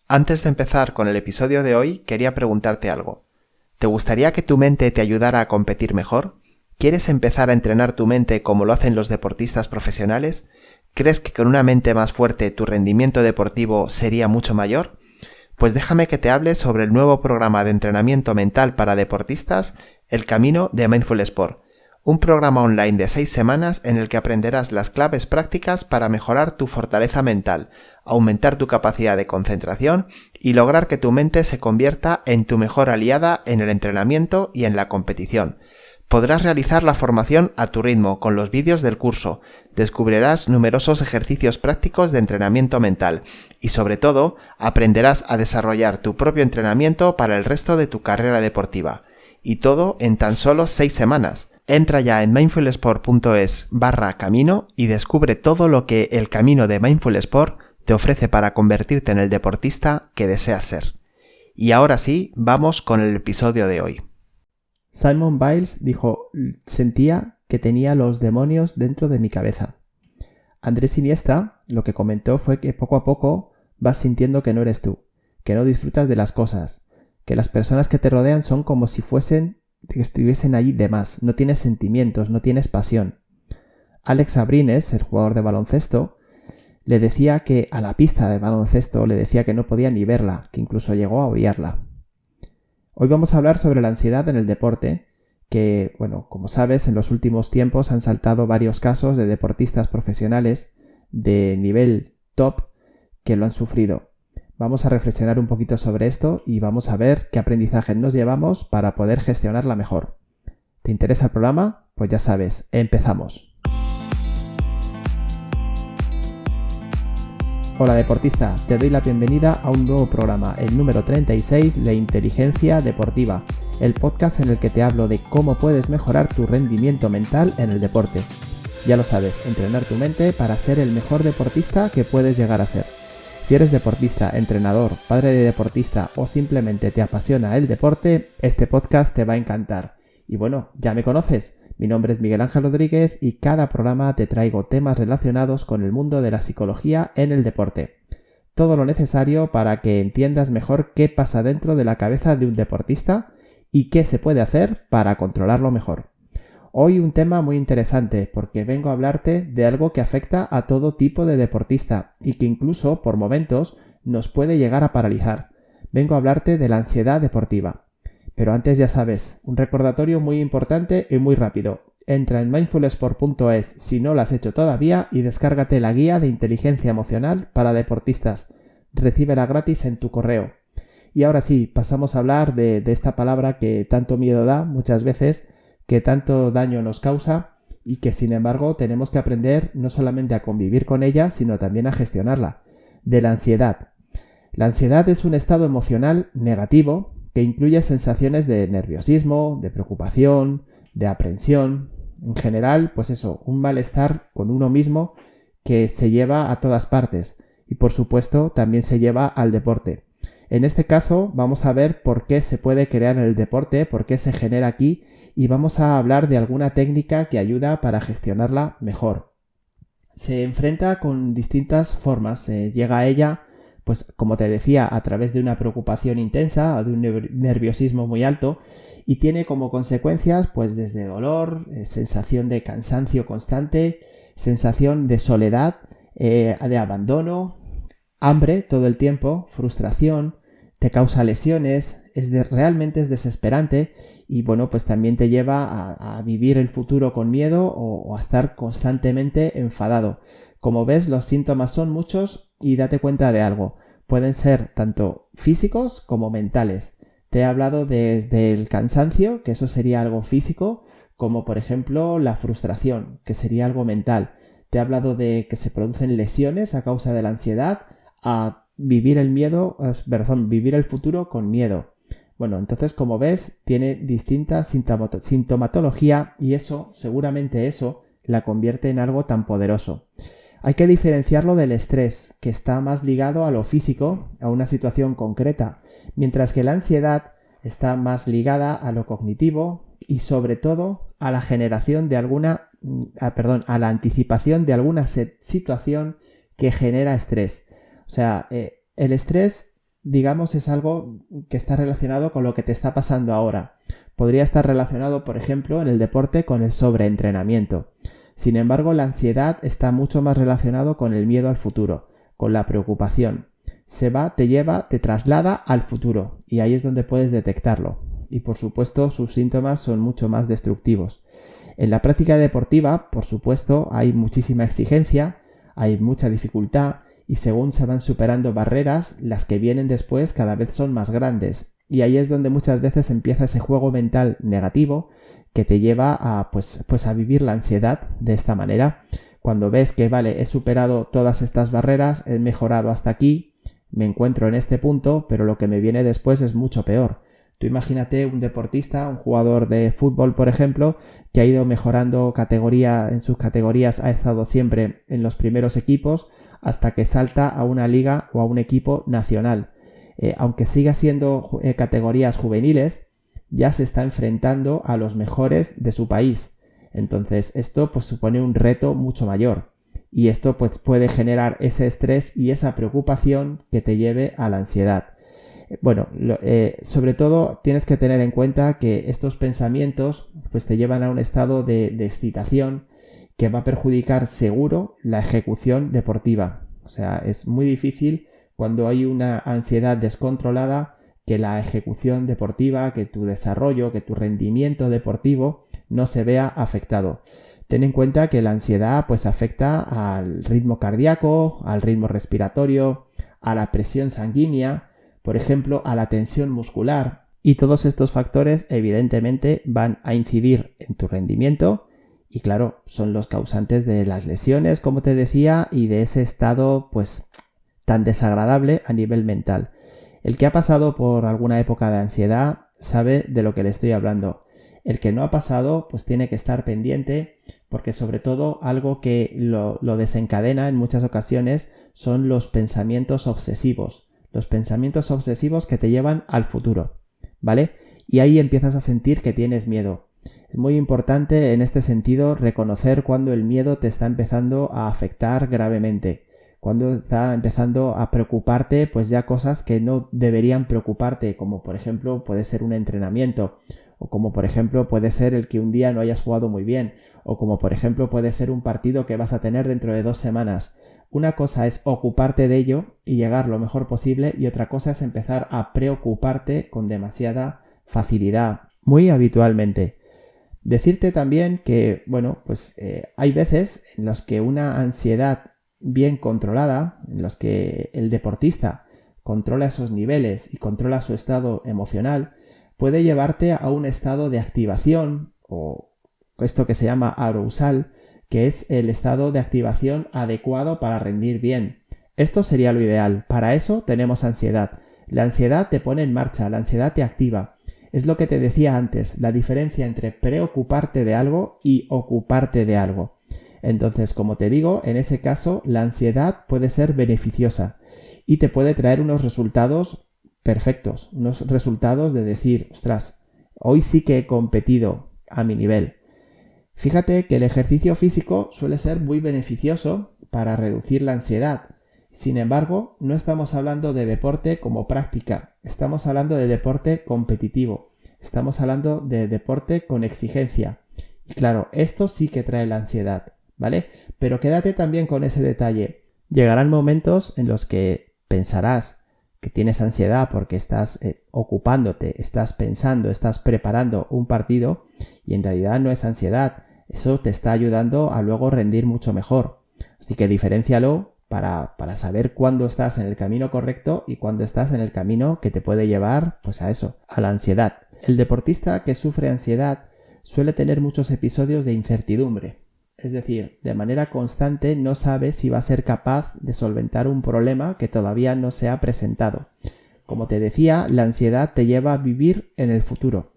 Antes de empezar con el episodio de hoy, quería preguntarte algo. ¿Te gustaría que tu mente te ayudara a competir mejor? ¿Quieres empezar a entrenar tu mente como lo hacen los deportistas profesionales? ¿Crees que con una mente más fuerte tu rendimiento deportivo sería mucho mayor? Pues déjame que te hable sobre el nuevo programa de entrenamiento mental para deportistas, El Camino de Mindful Sport. Un programa online de 6 semanas en el que aprenderás las claves prácticas para mejorar tu fortaleza mental, aumentar tu capacidad de concentración y lograr que tu mente se convierta en tu mejor aliada en el entrenamiento y en la competición. Podrás realizar la formación a tu ritmo con los vídeos del curso, descubrirás numerosos ejercicios prácticos de entrenamiento mental y sobre todo aprenderás a desarrollar tu propio entrenamiento para el resto de tu carrera deportiva. Y todo en tan solo 6 semanas. Entra ya en mindfulsport.es/camino y descubre todo lo que el camino de Mindful Sport te ofrece para convertirte en el deportista que deseas ser. Y ahora sí, vamos con el episodio de hoy. Simone Biles dijo: sentía que tenía los demonios dentro de mi cabeza. Andrés Iniesta lo que comentó fue que poco a poco vas sintiendo que no eres tú, que no disfrutas de las cosas, que las personas que te rodean son como si estuviesen allí de más, no tienes sentimientos, no tienes pasión. Alex Abrines, el jugador de baloncesto, le decía que a la pista de baloncesto le decía que no podía ni verla, que incluso llegó a odiarla. Hoy vamos a hablar sobre la ansiedad en el deporte, que, como sabes, en los últimos tiempos han saltado varios casos de deportistas profesionales de nivel top que lo han sufrido. Vamos a reflexionar un poquito sobre esto y vamos a ver qué aprendizajes nos llevamos para poder gestionarla mejor. ¿Te interesa el programa? Pues ya sabes, empezamos. Hola deportista, te doy la bienvenida a un nuevo programa, el número 36 de Inteligencia Deportiva, el podcast en el que te hablo de cómo puedes mejorar tu rendimiento mental en el deporte. Ya lo sabes, entrenar tu mente para ser el mejor deportista que puedes llegar a ser. Si eres deportista, entrenador, padre de deportista o simplemente te apasiona el deporte, este podcast te va a encantar. Y bueno, ya me conoces. Mi nombre es Miguel Ángel Rodríguez y cada programa te traigo temas relacionados con el mundo de la psicología en el deporte. Todo lo necesario para que entiendas mejor qué pasa dentro de la cabeza de un deportista y qué se puede hacer para controlarlo mejor. Hoy un tema muy interesante porque vengo a hablarte de algo que afecta a todo tipo de deportista y que incluso por momentos nos puede llegar a paralizar. Vengo a hablarte de la ansiedad deportiva. Pero antes ya sabes, un recordatorio muy importante y muy rápido. Entra en mindfulsport.es si no lo has hecho todavía y descárgate la guía de inteligencia emocional para deportistas. Recíbela gratis en tu correo. Y ahora sí, pasamos a hablar de esta palabra que tanto miedo da muchas veces, que tanto daño nos causa y que sin embargo tenemos que aprender no solamente a convivir con ella, sino también a gestionarla. De la ansiedad. La ansiedad es un estado emocional negativo que incluye sensaciones de nerviosismo, de preocupación, de aprensión, en general, un malestar con uno mismo que se lleva a todas partes y por supuesto también se lleva al deporte. En este caso vamos a ver por qué se puede crear el deporte, por qué se genera aquí y vamos a hablar de alguna técnica que ayuda para gestionarla mejor. Se enfrenta con distintas formas, se llega a ella, pues como te decía, a través de una preocupación intensa o de un nerviosismo muy alto y tiene como consecuencias pues desde dolor, sensación de cansancio constante, sensación de soledad, de abandono, hambre todo el tiempo, frustración, te causa lesiones, realmente es desesperante y pues también te lleva a vivir el futuro con miedo o a estar constantemente enfadado. Como ves, los síntomas son muchos y date cuenta de algo. Pueden ser tanto físicos como mentales. Te he hablado desde el cansancio, que eso sería algo físico, como por ejemplo la frustración, que sería algo mental. Te he hablado de que se producen lesiones a causa de la ansiedad, a vivir vivir el futuro con miedo. Entonces como ves, tiene distinta sintomatología y seguramente eso la convierte en algo tan poderoso. Hay que diferenciarlo del estrés, que está más ligado a lo físico, a una situación concreta, mientras que la ansiedad está más ligada a lo cognitivo y sobre todo a la generación de a la anticipación de alguna situación que genera estrés. O sea, el estrés digamos, es algo que está relacionado con lo que te está pasando ahora. Podría estar relacionado, por ejemplo, en el deporte con el sobreentrenamiento. Sin embargo, la ansiedad está mucho más relacionado con el miedo al futuro, con la preocupación. Te lleva, te traslada al futuro y ahí es donde puedes detectarlo. Y por supuesto, sus síntomas son mucho más destructivos. En la práctica deportiva, por supuesto, hay muchísima exigencia, hay mucha dificultad y según se van superando barreras, las que vienen después cada vez son más grandes. Y ahí es donde muchas veces empieza ese juego mental negativo que te lleva a, a vivir la ansiedad de esta manera. Cuando ves que, vale, he superado todas estas barreras, he mejorado hasta aquí, me encuentro en este punto, pero lo que me viene después es mucho peor. Tú imagínate un deportista, un jugador de fútbol, por ejemplo, que ha ido mejorando categoría en sus categorías, ha estado siempre en los primeros equipos hasta que salta a una liga o a un equipo nacional. Aunque siga siendo categorías juveniles, ya se está enfrentando a los mejores de su país. Entonces esto pues supone un reto mucho mayor y esto pues puede generar ese estrés y esa preocupación que te lleve a la ansiedad. Bueno, sobre todo tienes que tener en cuenta que estos pensamientos pues te llevan a un estado de excitación que va a perjudicar seguro la ejecución deportiva. O sea, es muy difícil cuando hay una ansiedad descontrolada que la ejecución deportiva, que tu desarrollo, que tu rendimiento deportivo no se vea afectado. Ten en cuenta que la ansiedad pues afecta al ritmo cardíaco, al ritmo respiratorio, a la presión sanguínea, por ejemplo, a la tensión muscular. Y todos estos factores evidentemente van a incidir en tu rendimiento y claro, son los causantes de las lesiones, como te decía, y de ese estado pues tan desagradable a nivel mental. El que ha pasado por alguna época de ansiedad sabe de lo que le estoy hablando. El que no ha pasado pues tiene que estar pendiente porque sobre todo algo que lo desencadena en muchas ocasiones son los pensamientos obsesivos. Los pensamientos obsesivos que te llevan al futuro, ¿vale? Y ahí empiezas a sentir que tienes miedo. Es muy importante en este sentido reconocer cuando el miedo te está empezando a afectar gravemente, cuando está empezando a preocuparte pues ya cosas que no deberían preocuparte, como por ejemplo puede ser un entrenamiento, o como por ejemplo puede ser el que un día no hayas jugado muy bien, o como por ejemplo puede ser un partido que vas a tener dentro de 2 semanas. Una cosa es ocuparte de ello y llegar lo mejor posible y otra cosa es empezar a preocuparte con demasiada facilidad, muy habitualmente. Decirte también que, bueno, pues hay veces en los que una ansiedad bien controlada, en los que el deportista controla esos niveles y controla su estado emocional, puede llevarte a un estado de activación o esto que se llama arousal, que es el estado de activación adecuado para rendir bien. Esto sería lo ideal. Para eso tenemos ansiedad. La ansiedad te pone en marcha, la ansiedad te activa. Es lo que te decía antes, la diferencia entre preocuparte de algo y ocuparte de algo. Entonces, como te digo, en ese caso la ansiedad puede ser beneficiosa y te puede traer unos resultados perfectos, unos resultados de decir, ostras, hoy sí que he competido a mi nivel. Fíjate que el ejercicio físico suele ser muy beneficioso para reducir la ansiedad. Sin embargo, no estamos hablando de deporte como práctica, estamos hablando de deporte competitivo, estamos hablando de deporte con exigencia. Y claro, esto sí que trae la ansiedad, ¿vale? Pero quédate también con ese detalle. Llegarán momentos en los que pensarás que tienes ansiedad porque estás ocupándote, estás pensando, estás preparando un partido y en realidad no es ansiedad. Eso te está ayudando a luego rendir mucho mejor. Así que diferéncialo para saber cuándo estás en el camino correcto y cuándo estás en el camino que te puede llevar pues a eso, a la ansiedad. El deportista que sufre ansiedad suele tener muchos episodios de incertidumbre. Es decir, de manera constante no sabe si va a ser capaz de solventar un problema que todavía no se ha presentado. Como te decía, la ansiedad te lleva a vivir en el futuro.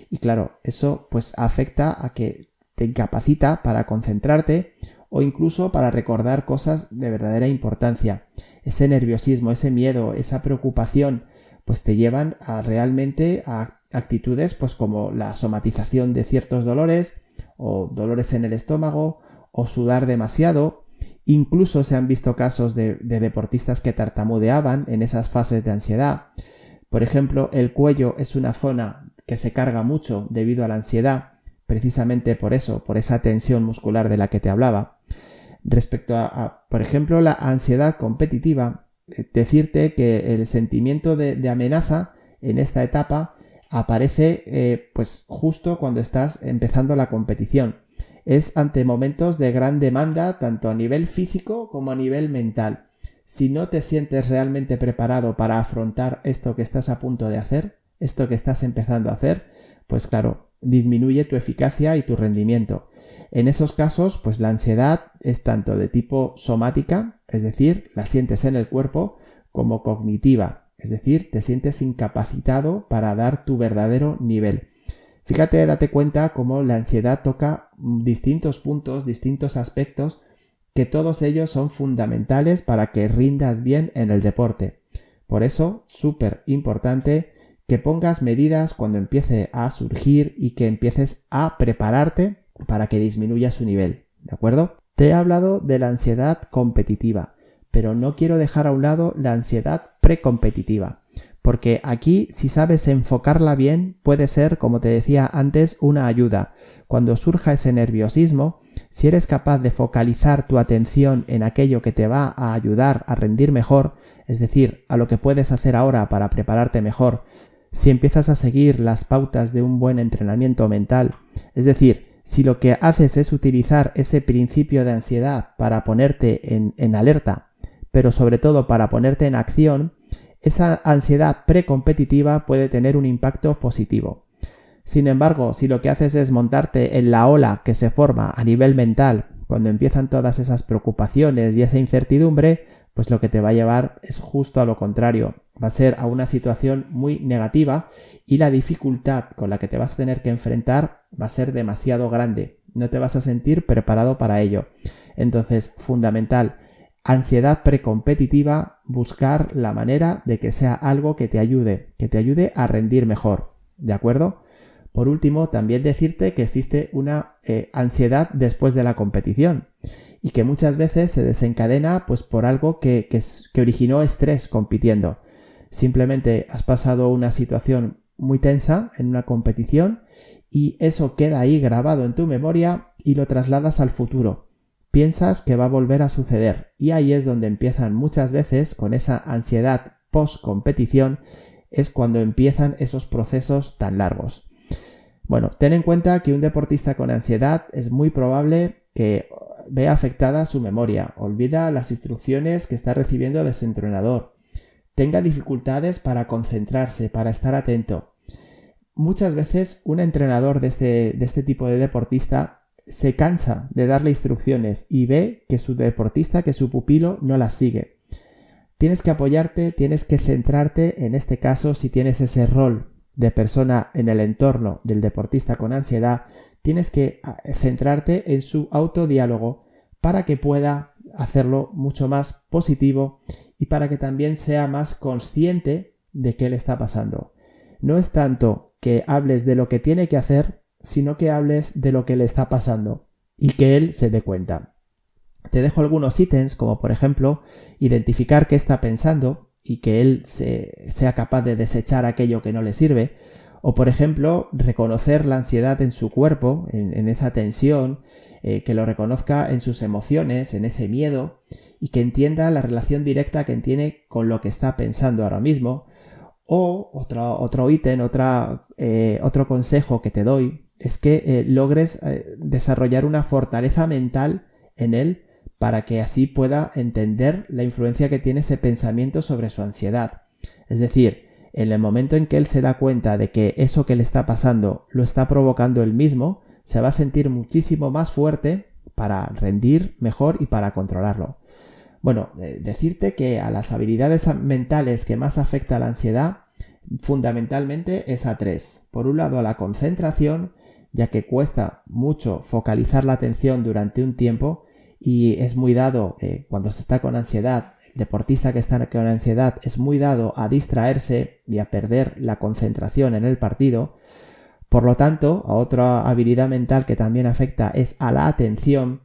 Y claro, eso pues afecta a que te incapacita para concentrarte o incluso para recordar cosas de verdadera importancia. Ese nerviosismo, ese miedo, esa preocupación, pues te llevan a realmente a actitudes pues como la somatización de ciertos dolores o dolores en el estómago o sudar demasiado Incluso se han visto casos de deportistas que tartamudeaban en esas fases de ansiedad. Por ejemplo, el cuello es una zona que se carga mucho debido a la ansiedad, precisamente por eso, por esa tensión muscular de la que te hablaba. Respecto a por ejemplo, la ansiedad competitiva, decirte que el sentimiento de amenaza en esta etapa aparece pues justo cuando estás empezando la competición. Es ante momentos de gran demanda tanto a nivel físico como a nivel mental. Si no te sientes realmente preparado para afrontar esto que estás a punto de hacer, esto que estás empezando a hacer, pues claro, disminuye tu eficacia y tu rendimiento. En esos casos, pues la ansiedad es tanto de tipo somática, es decir, la sientes en el cuerpo, como cognitiva, es decir, te sientes incapacitado para dar tu verdadero nivel. Fíjate, date cuenta cómo la ansiedad toca distintos puntos, distintos aspectos, que todos ellos son fundamentales para que rindas bien en el deporte. Por eso, súper importante que pongas medidas cuando empiece a surgir y que empieces a prepararte para que disminuya su nivel, ¿de acuerdo? Te he hablado de la ansiedad competitiva, pero no quiero dejar a un lado la ansiedad precompetitiva, porque aquí, si sabes enfocarla bien, puede ser, como te decía antes, una ayuda. Cuando surja ese nerviosismo, si eres capaz de focalizar tu atención en aquello que te va a ayudar a rendir mejor, es decir, a lo que puedes hacer ahora para prepararte mejor, si empiezas a seguir las pautas de un buen entrenamiento mental, es decir, si lo que haces es utilizar ese principio de ansiedad para ponerte en alerta, pero sobre todo para ponerte en acción, esa ansiedad precompetitiva puede tener un impacto positivo. Sin embargo, si lo que haces es montarte en la ola que se forma a nivel mental, cuando empiezan todas esas preocupaciones y esa incertidumbre, pues lo que te va a llevar es justo a lo contrario. Va a ser a una situación muy negativa y la dificultad con la que te vas a tener que enfrentar va a ser demasiado grande. No te vas a sentir preparado para ello. Entonces, fundamental, ansiedad precompetitiva, buscar la manera de que sea algo que te ayude a rendir mejor, ¿de acuerdo? Por último, también decirte que existe una ansiedad después de la competición y que muchas veces se desencadena pues por algo que originó estrés compitiendo. Simplemente has pasado una situación muy tensa en una competición y eso queda ahí grabado en tu memoria y lo trasladas al futuro. Piensas que va a volver a suceder y ahí es donde empiezan muchas veces con esa ansiedad post-competición, es cuando empiezan esos procesos tan largos. Bueno, ten en cuenta que un deportista con ansiedad es muy probable que vea afectada su memoria, olvida las instrucciones que está recibiendo de su entrenador, tenga dificultades para concentrarse, para estar atento. Muchas veces un entrenador de este tipo de deportista se cansa de darle instrucciones y ve que su deportista, que su pupilo no las sigue. Tienes que apoyarte, tienes que centrarte en este caso si tienes ese rol de persona en el entorno del deportista con ansiedad, tienes que centrarte en su autodiálogo para que pueda hacerlo mucho más positivo y para que también sea más consciente de qué le está pasando. No es tanto que hables de lo que tiene que hacer, sino que hables de lo que le está pasando y que él se dé cuenta. Te dejo algunos ítems como por ejemplo identificar qué está pensando y que él sea capaz de desechar aquello que no le sirve, o por ejemplo reconocer la ansiedad en su cuerpo, en esa tensión, que lo reconozca en sus emociones, en ese miedo y que entienda la relación directa que tiene con lo que está pensando ahora mismo. O otro ítem, otro consejo que te doy es que logres desarrollar una fortaleza mental en él para que así pueda entender la influencia que tiene ese pensamiento sobre su ansiedad. Es decir, en el momento en que él se da cuenta de que eso que le está pasando lo está provocando él mismo, se va a sentir muchísimo más fuerte para rendir mejor y para controlarlo. Bueno, decirte que a las habilidades mentales que más afecta la ansiedad, fundamentalmente es a tres. Por un lado, a la concentración, ya que cuesta mucho focalizar la atención durante un tiempo y es muy dado cuando se está con ansiedad. El deportista que está con ansiedad es muy dado a distraerse y a perder la concentración en el partido. Por lo tanto, a otra habilidad mental que también afecta es a la atención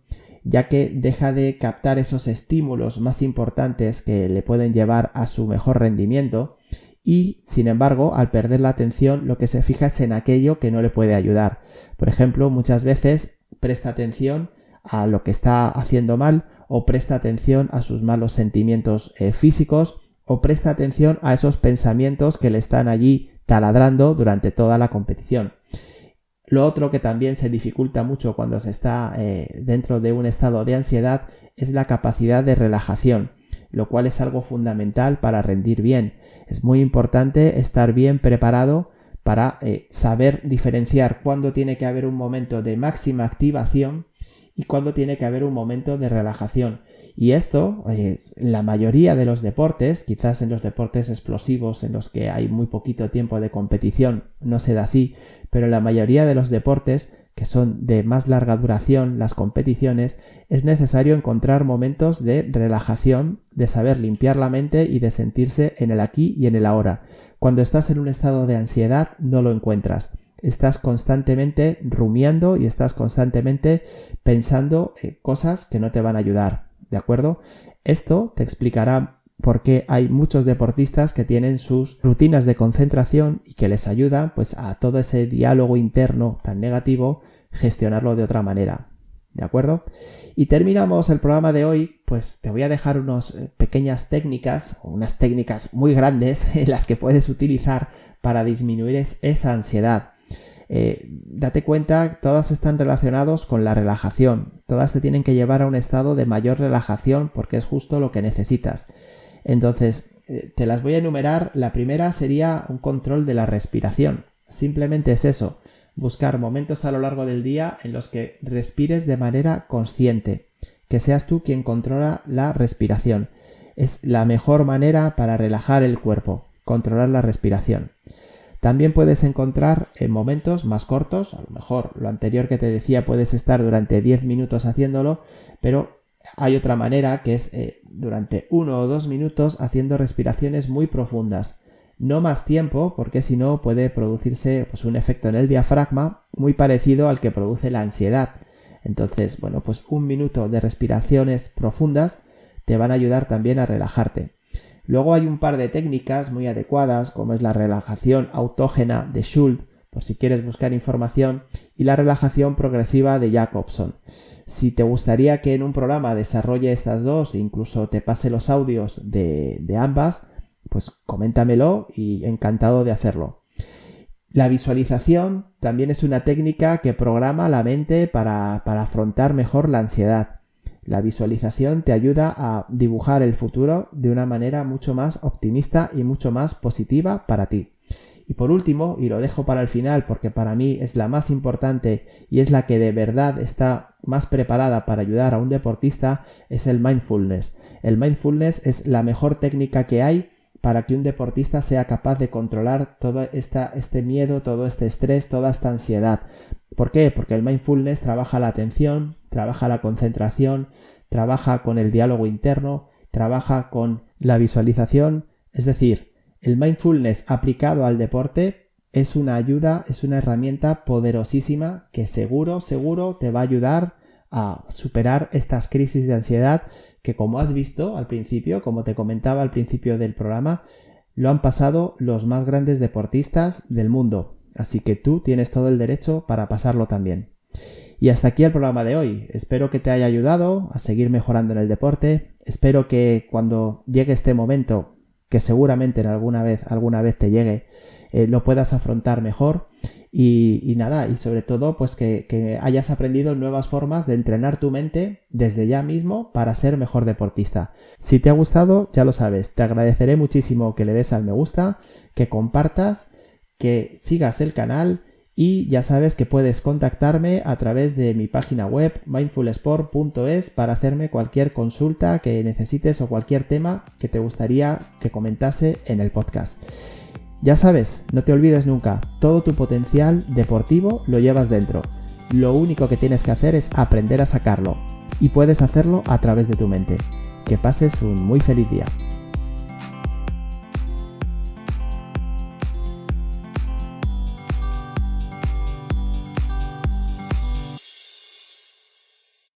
ya que deja de captar esos estímulos más importantes que le pueden llevar a su mejor rendimiento y, sin embargo, al perder la atención, lo que se fija es en aquello que no le puede ayudar. Por ejemplo, muchas veces presta atención a lo que está haciendo mal, o presta atención a sus malos sentimientos físicos, o presta atención a esos pensamientos que le están allí taladrando durante toda la competición. Lo otro que también se dificulta mucho cuando se está dentro de un estado de ansiedad es la capacidad de relajación, lo cual es algo fundamental para rendir bien. Es muy importante estar bien preparado para saber diferenciar cuándo tiene que haber un momento de máxima activación y cuándo tiene que haber un momento de relajación. Y esto, en la mayoría de los deportes, quizás en los deportes explosivos en los que hay muy poquito tiempo de competición, no se da así, pero en la mayoría de los deportes que son de más larga duración, las competiciones, es necesario encontrar momentos de relajación, de saber limpiar la mente y de sentirse en el aquí y en el ahora. Cuando estás en un estado de ansiedad no lo encuentras. Estás constantemente rumiando y estás constantemente pensando cosas que no te van a ayudar, ¿de acuerdo? Esto te explicará por qué hay muchos deportistas que tienen sus rutinas de concentración y que les ayuda pues a todo ese diálogo interno tan negativo gestionarlo de otra manera, ¿de acuerdo? Y terminamos el programa de hoy, pues te voy a dejar unas pequeñas técnicas, o unas técnicas muy grandes en las que puedes utilizar para disminuir esa ansiedad. Date cuenta, todas están relacionadas con la relajación, todas te tienen que llevar a un estado de mayor relajación porque es justo lo que necesitas. Entonces, te las voy a enumerar. La primera sería un control de la respiración. Simplemente es eso, buscar momentos a lo largo del día en los que respires de manera consciente, que seas tú quien controla la respiración. Es la mejor manera para relajar el cuerpo, controlar la respiración. También puedes encontrar en momentos más cortos, a lo mejor lo anterior que te decía puedes estar durante 10 minutos haciéndolo, pero hay otra manera que es durante 1 o 2 minutos haciendo respiraciones muy profundas. No más tiempo, porque si no puede producirse pues, un efecto en el diafragma muy parecido al que produce la ansiedad. Entonces, bueno, pues 1 minuto de respiraciones profundas te van a ayudar también a relajarte. Luego hay un par de técnicas muy adecuadas, como es la relajación autógena de Schultz, por si quieres buscar información, y la relajación progresiva de Jacobson. Si te gustaría que en un programa desarrolle estas dos e incluso te pase los audios de ambas, pues coméntamelo y encantado de hacerlo. La visualización también es una técnica que programa la mente para afrontar mejor la ansiedad. La visualización te ayuda a dibujar el futuro de una manera mucho más optimista y mucho más positiva para ti. Y por último, y lo dejo para el final porque para mí es la más importante y es la que de verdad está más preparada para ayudar a un deportista, es el mindfulness. El mindfulness es la mejor técnica que hay para que un deportista sea capaz de controlar todo este miedo, todo este estrés, toda esta ansiedad. ¿Por qué? Porque el mindfulness trabaja la atención, trabaja la concentración, trabaja con el diálogo interno, trabaja con la visualización. Es decir, el mindfulness aplicado al deporte es una ayuda, es una herramienta poderosísima que seguro te va a ayudar a superar estas crisis de ansiedad que, como has visto al principio, como te comentaba al principio del programa, lo han pasado los más grandes deportistas del mundo. Así que tú tienes todo el derecho para pasarlo también. Y hasta aquí el programa de hoy. Espero que te haya ayudado a seguir mejorando en el deporte. Espero que cuando llegue este momento, que seguramente en alguna vez te llegue, lo puedas afrontar mejor. Y nada, y sobre todo pues que hayas aprendido nuevas formas de entrenar tu mente desde ya mismo para ser mejor deportista. Si te ha gustado, ya lo sabes, te agradeceré muchísimo que le des al me gusta, que compartas, que sigas el canal y ya sabes que puedes contactarme a través de mi página web mindfulsport.es para hacerme cualquier consulta que necesites o cualquier tema que te gustaría que comentase en el podcast. Ya sabes, no te olvides nunca, todo tu potencial deportivo lo llevas dentro. Lo único que tienes que hacer es aprender a sacarlo y puedes hacerlo a través de tu mente. Que pases un muy feliz día.